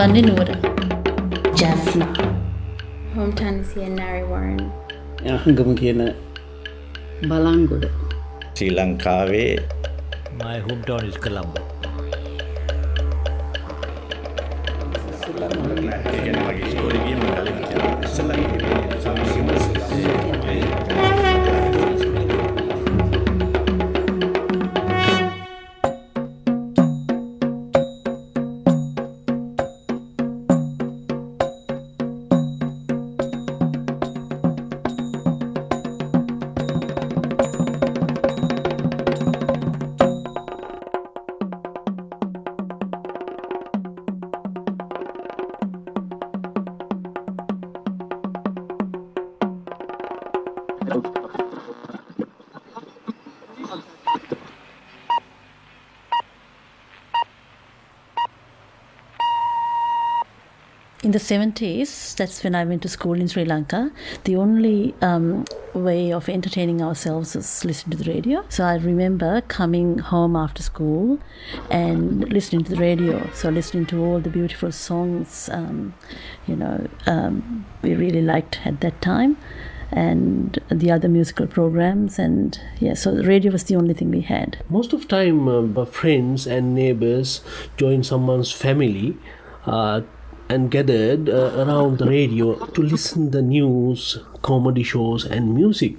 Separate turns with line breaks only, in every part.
උපන්නේ නුවර. Jaffna.
Hometown is here, Narre Warren.
යහගම කියන Balangoda.
Sri Lanka.
My hometown is Colombo.
In the 70s, that's when I went to school in Sri Lanka. The only way of entertaining ourselves was listening to the radio. So I remember coming home after school and listening to the radio. So listening to all the beautiful songs, we really liked at that time, and the other musical programs. And so the radio was the only thing we had.
Most of the time, friends and neighbors joined someone's family and gathered around the radio to listen the news, comedy shows and music.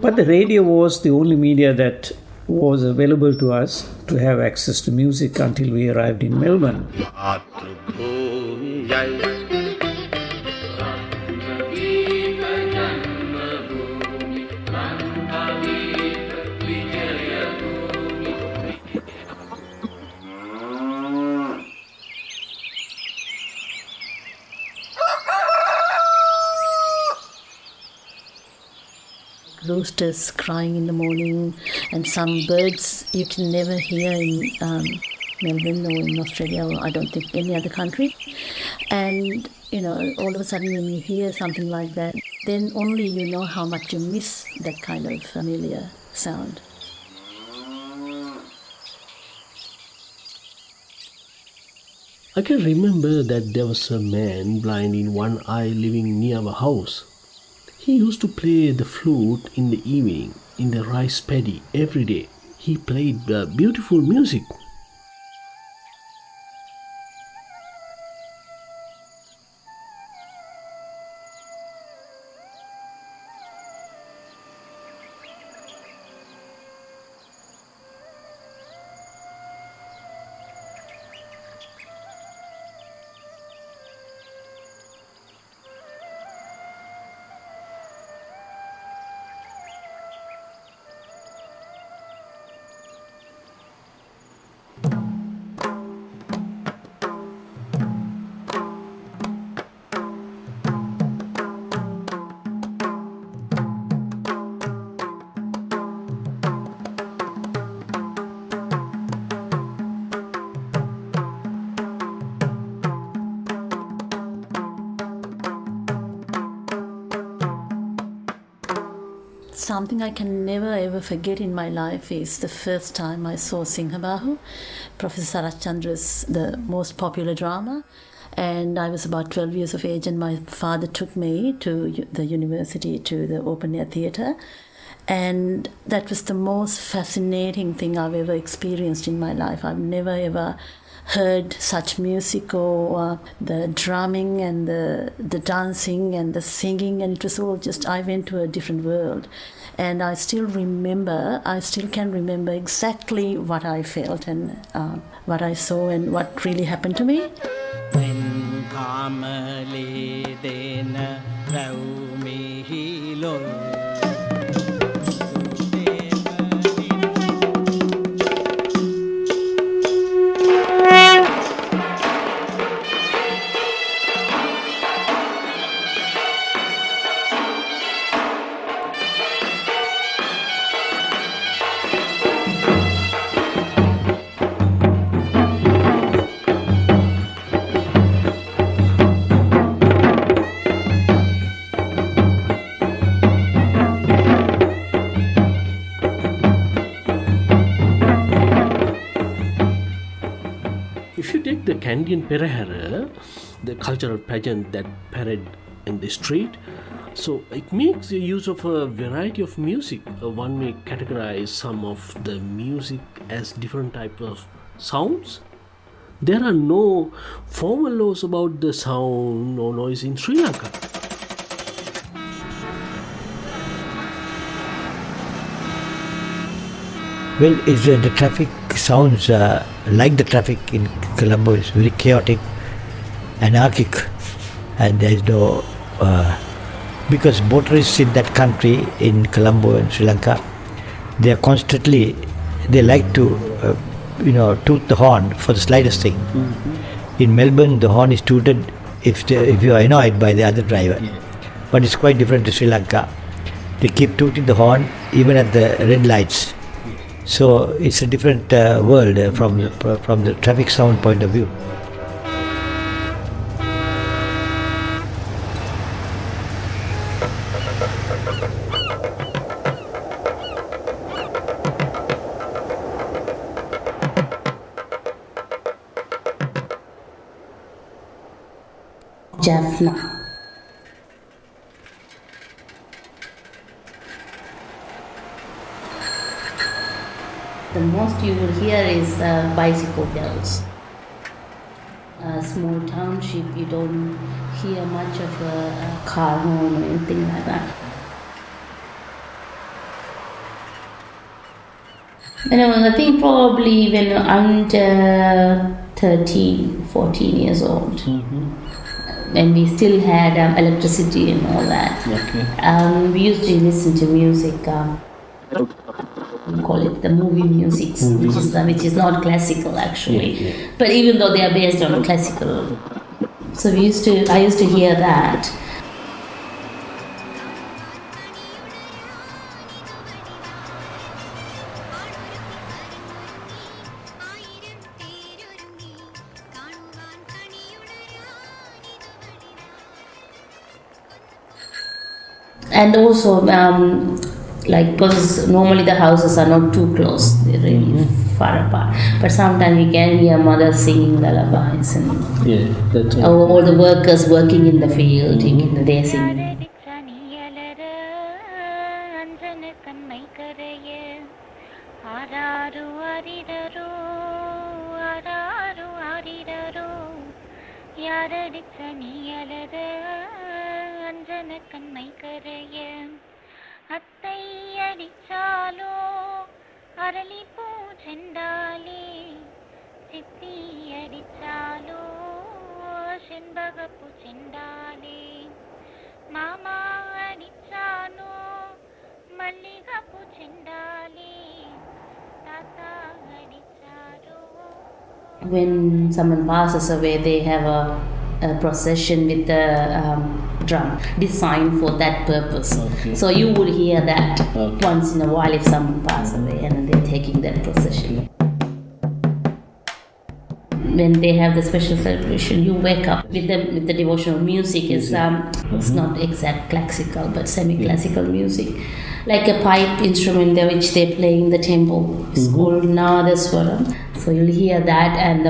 But the radio was the only media that was available to us to have access to music until we arrived in Melbourne.
Roosters crying in the morning, and some birds you can never hear in Melbourne or in Australia, or I don't think any other country. And all of a sudden when you hear something like that, then only you know how much you miss that kind of familiar sound.
I can remember that there was a man blind in one eye living near our house. He used to play the flute in the evening in the rice paddy every day. He played beautiful music.
Something I can never ever forget in my life is the first time I saw Singhabahu, Professor Sarachandra's the most popular drama. And I was about 12 years of age, and my father took me to the university, to the open air theatre. And that was the most fascinating thing I've ever experienced in my life. I've never ever heard such music, or the drumming and the dancing and the singing, and it was all just, I went to a different world. And I still can remember exactly what I felt and what I saw and what really happened to me.
Kandian Perahera, the cultural pageant that parade in the street. So it makes use of a variety of music. One may categorize some of the music as different types of sounds. There are no formal laws about the sound or noise in Sri Lanka.
Well, the traffic sounds like the traffic in Colombo is very chaotic, anarchic, and there is no because motorists in that country, in Colombo and Sri Lanka, they like to toot the horn for the slightest thing. Mm-hmm. In Melbourne, the horn is tooted if you are annoyed by the other driver. Yeah. But it's quite different to Sri Lanka. They keep tooting the horn even at the red lights. So it's a different world from the traffic sound point of view.
Jaffna. The most you will hear is bicycle bells. A small township, you don't hear much of a car horn or anything like that. I think probably when under 13, 14 years old. Mm-hmm. When we still had electricity and all that. Okay. We used to listen to music. We call it the movie music, which is not classical actually. Yeah. But even though they are based on classical, so I used to hear that. And also, because normally the houses are not too close, they're really far apart. But sometimes you can hear mothers singing lullabies, and all the workers working in the field, they're singing. When someone passes away, they have a procession with a drum designed for that purpose. Okay. So you would hear that once in a while if someone passes away, and they're taking that procession. When they have the special celebration, you wake up with the devotional music. It's not exact classical, but semi-classical music, like a pipe instrument which they play in the temple. It's called Nadaswaram. So you'll hear that, and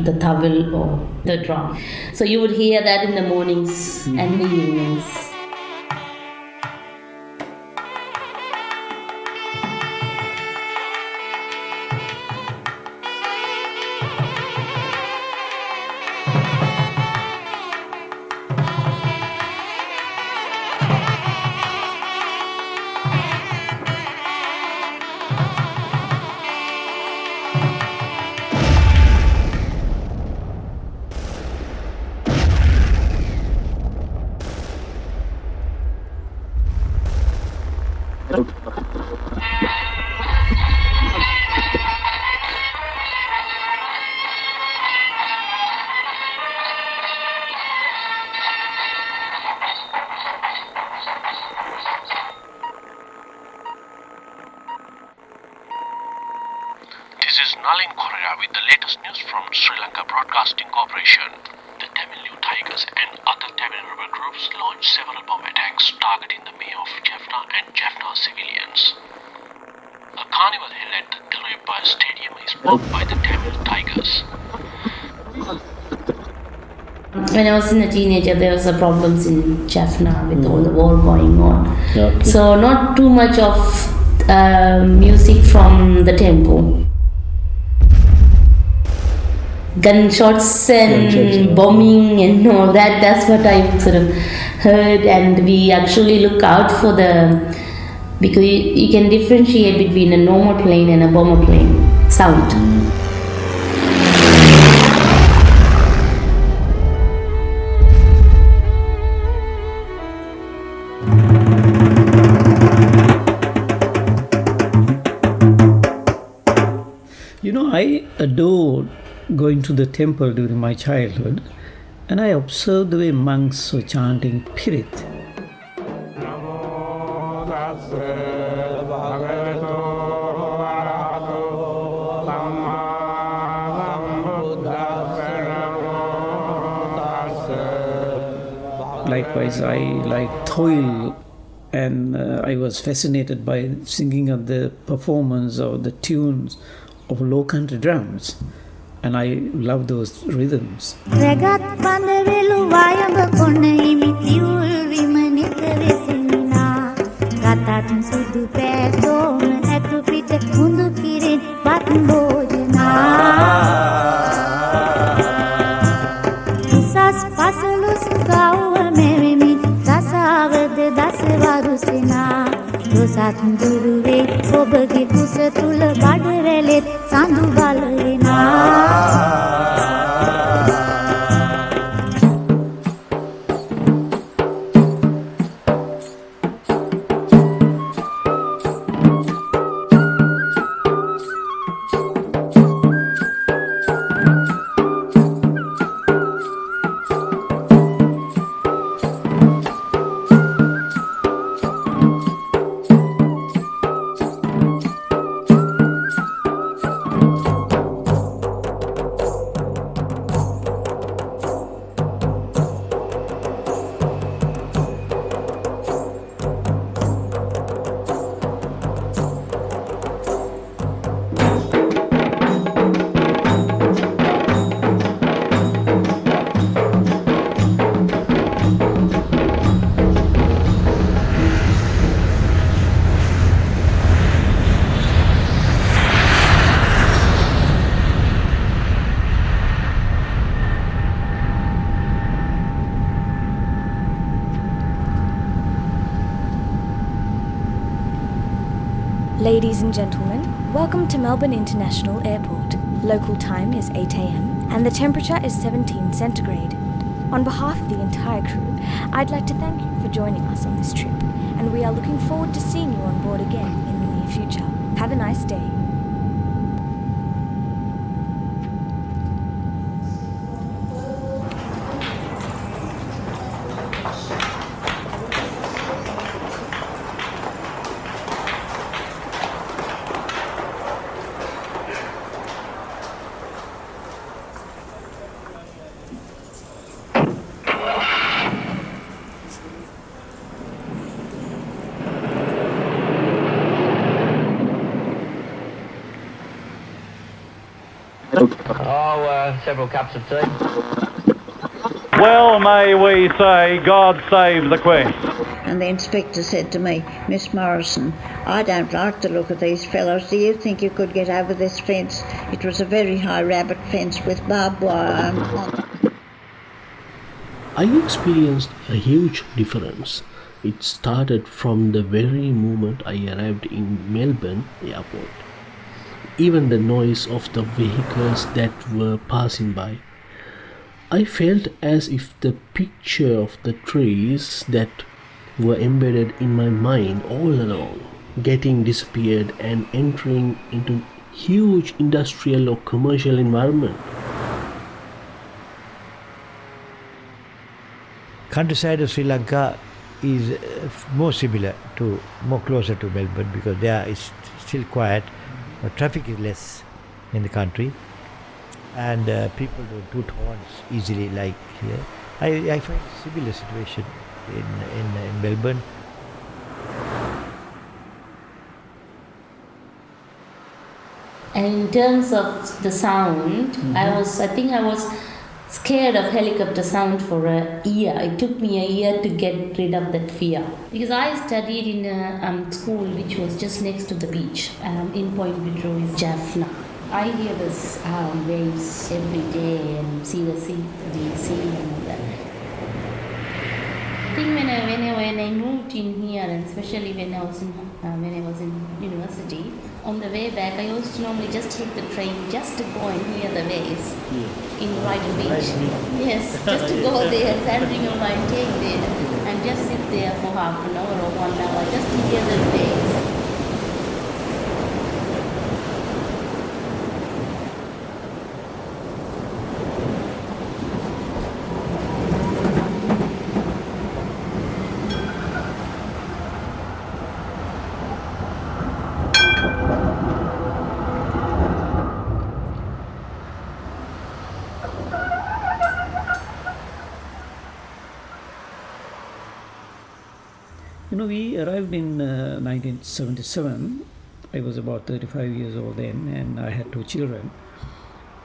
the tawil or the drum. So you would hear that in the mornings and the evenings.
This is Nalin Korea with the latest news from Sri Lanka Broadcasting Corporation. The Tamil New Tigers and other Tamil rebel groups launched several bomb attacks targeting the mayor of Jaffna and Jaffna civilians. A carnival held at the Tharupathi Stadium is booked by the Tamil Tigers.
When I was a teenager, there was a problems in Jaffna with all the war going on.
Okay.
So not too much of music from the temple. Gunshots and bombing and all that, that's what I sort of heard, and we actually look out for because you can differentiate between a normal plane and a bomber plane sound.
I adored going to the temple during my childhood, and I observed the way monks were chanting Pirit. Likewise, I liked Thoil, and I was fascinated by singing of the performance or the tunes of low country drums, and I love those rhythms.
Ladies and gentlemen, welcome to Melbourne International Airport. Local time is 8 a.m. and the temperature is 17 centigrade. On behalf of the entire crew, I'd like to thank you for joining us on this trip, and we are looking forward to seeing you on board again in the near future. Have a nice day.
Several cups of tea.
Well, may we say, God save the Queen.
And the inspector said to me, Miss Morrison, I don't like the look of these fellows. Do you think you could get over this fence? It was a very high rabbit fence with barbed wire on.
I experienced a huge difference. It started from the very moment I arrived in Melbourne airport. Even the noise of the vehicles that were passing by. I felt as if the picture of the trees that were embedded in my mind all along, getting disappeared and entering into huge industrial or commercial environment.
Countryside of Sri Lanka is more closer to Melbourne, because there is still quiet. Traffic is less in the country, and people don't toot horns easily like here. I find a similar situation in Melbourne.
And in terms of the sound, I think I was scared of helicopter sound for a year. It took me a year to get rid of that fear. Because I studied in a school which was just next to the beach in Point Vidro, Jaffna. I hear this waves every day and see the sea and all that. I think when I moved in here, and especially when I was in university, on the way back I used to normally just take the train just to go and hear the waves in Brighton Beach. Yes, just to go there, sanding on my take there, and just sit there for half an hour or 1 hour just to hear the waves.
We arrived in 1977. I was about 35 years old then, and I had 2 children.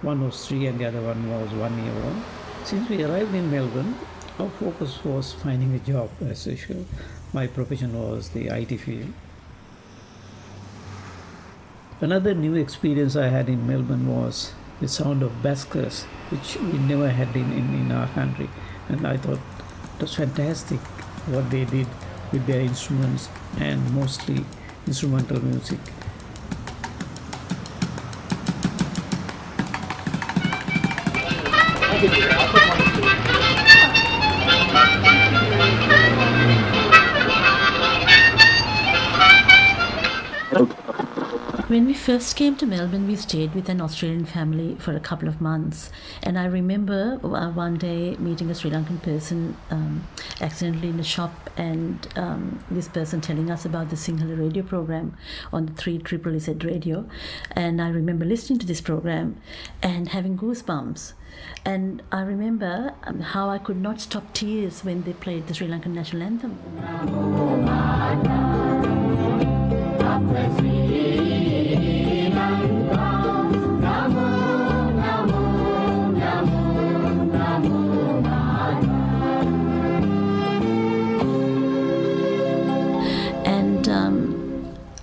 One was 3 and the other one was 1 year old. Since we arrived in Melbourne, our focus was finding a job as usual. My profession was the IT field. Another new experience I had in Melbourne was the sound of baskers, which we never had in our country. And I thought it was fantastic what they did with their instruments, and mostly instrumental music.
When we first came to Melbourne, we stayed with an Australian family for a couple of months. And I remember one day meeting a Sri Lankan person accidentally in a shop, and this person telling us about the Sinhala radio program on the 3ZZZ radio. And I remember listening to this program and having goosebumps. And I remember how I could not stop tears when they played the Sri Lankan national anthem.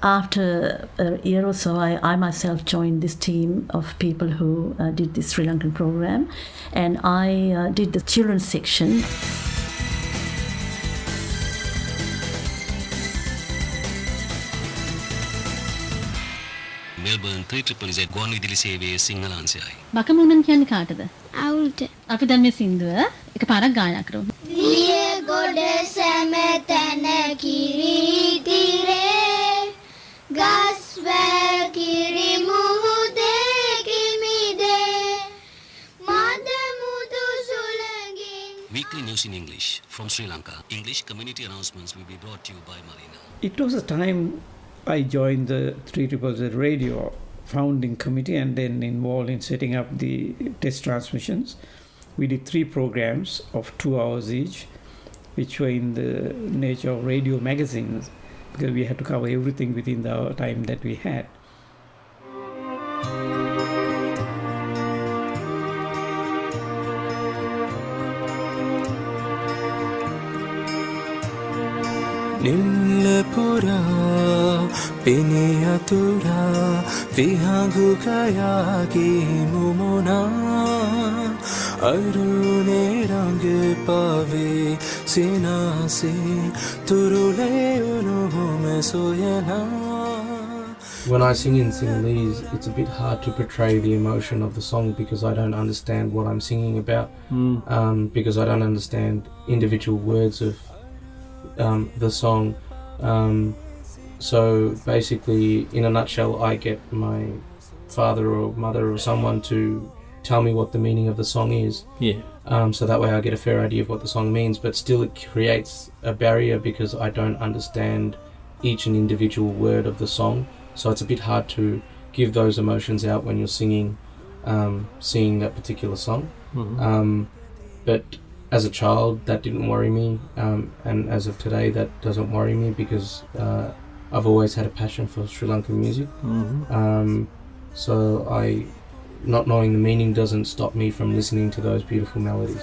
After a year or so, I myself joined this team of people who did this Sri Lankan program, and I did the children's section.
Melbourne 3ZZZ ගුවන් විදුලි සේවයේ සිංහල අංශයයි.
බකමුණන් කියන්නේ කාටද?
අවුල්ට.
අපි දැන් මේ සින්දුව එකපාරක් ගායනා කරමු.
දිය ගොඩ සැමතන කිරිතිරේ ගස් වැල් කිරි මුහුදේ කිමිදේ මද මුදු සුළඟින්.
Weekly news in English from Sri Lanka. English community announcements will be brought to you by Marina.
It was a time I joined the 3ZZZ radio founding committee and then involved in setting up the test transmissions. We did 3 programs of 2 hours each, which were in the nature of radio magazines, because we had to cover everything within the time that we had.
Nillapura Piniyatura Vihangu Kayagi Mumuna Arune Range Pave Sinasi Turule Unuhume Soyana.
When I sing in Sinhalese, it's a bit hard to portray the emotion of the song because I don't understand what I'm singing about, because I don't understand individual words of the song. So basically, in a nutshell, I get my father or mother or someone to tell me what the meaning of the song is. So that way I get a fair idea of what the song means, but still it creates a barrier because I don't understand each and individual word of the song. So it's a bit hard to give those emotions out when you're singing that particular song. But as a child, that didn't worry me, and as of today, that doesn't worry me because I've always had a passion for Sri Lankan music. So I not knowing the meaning doesn't stop me from listening to those beautiful melodies.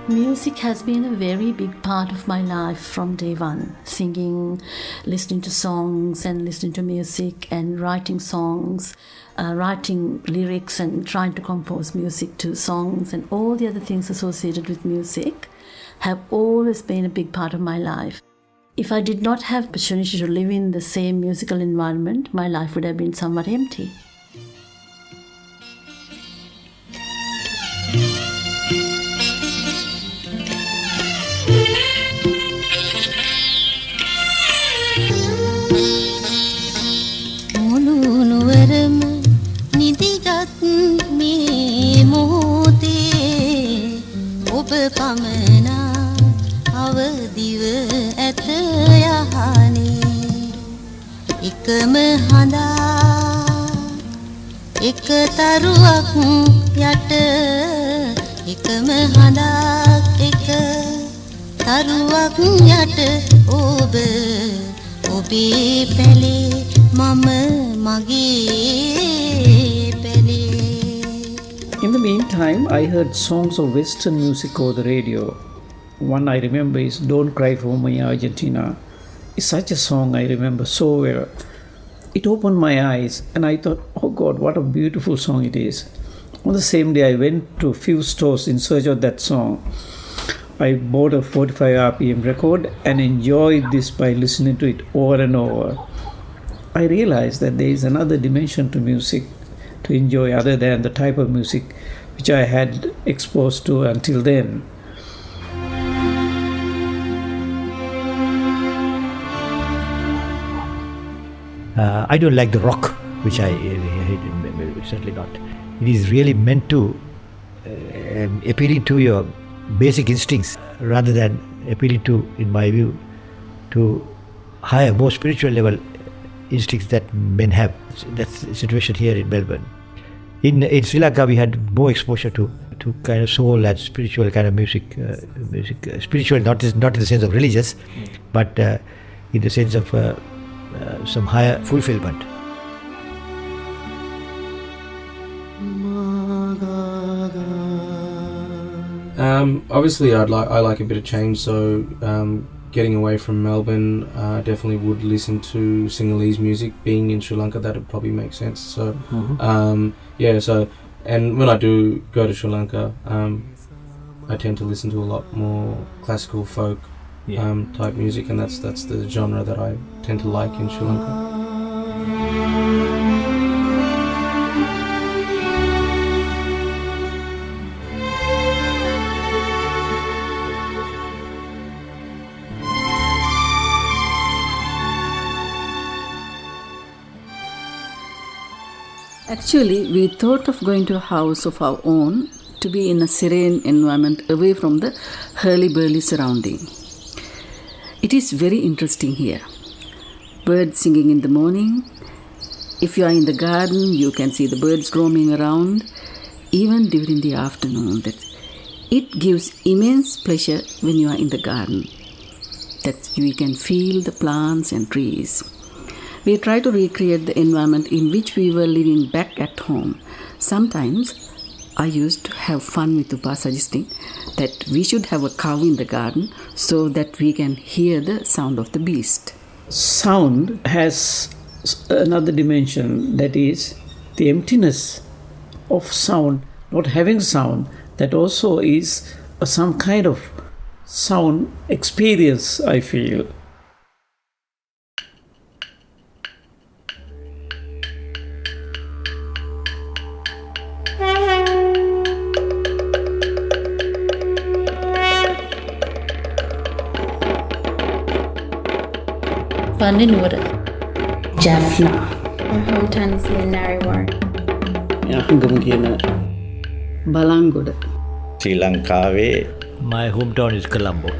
Music has been a very big part of my life from day one. Singing, listening to songs and listening to music and writing songs, writing lyrics and trying to compose music to songs and all the other things associated with music have always been a big part of my life. If I did not have the opportunity to live in the same musical environment, my life would have been somewhat empty.
පමනා අවදිව ඇත යහනේ එකම හඳා එක තරුවක් යට එකම හඳා එක තරුවක් යට ඔබ ඔබේ පැලේ මම මගේ පැලේ.
In the meantime, I heard songs of Western music over the radio. One I remember is Don't Cry For Me, Argentina. It's such a song I remember so well. It opened my eyes and I thought, oh God, what a beautiful song it is. On the same day, I went to a few stores in search of that song. I bought a 45 RPM record and enjoyed this by listening to it over and over. I realized that there is another dimension to music to enjoy other than the type of music which I had exposed to until then.
I don't like the rock, which I certainly not. It is really meant to appealing to your basic instincts rather than appealing to, in my view, to higher, more spiritual level instincts that men have. That's the situation here in Melbourne. In Sri Lanka, we had more exposure to kind of soul and spiritual kind of music. Spiritual, not in the sense of religious, but in the sense of some higher fulfillment.
Obviously, I like a bit of change, so getting away from Melbourne, definitely would listen to Sinhalese music. Being in Sri Lanka, that would probably make sense. So, and when I do go to Sri Lanka, I tend to listen to a lot more classical folk type music, and that's the genre that I tend to like in Sri Lanka.
Actually, we thought of going to a house of our own to be in a serene environment away from the hurly-burly surrounding. It is very interesting here. Birds singing in the morning. If you are in the garden, you can see the birds roaming around, even during the afternoon. It gives immense pleasure when you are in the garden, that you can feel the plants and trees. We try to recreate the environment in which we were living back at home. Sometimes I used to have fun with Upa suggesting that we should have a cow in the garden so that we can hear the sound of the beast.
Sound has another dimension, that is the emptiness of sound, not having sound. That also is some kind of sound experience, I feel.
Jaffna.
My hometown is near Narrawar.
Balangoda.
Sri Lanka.
My hometown is Colombo.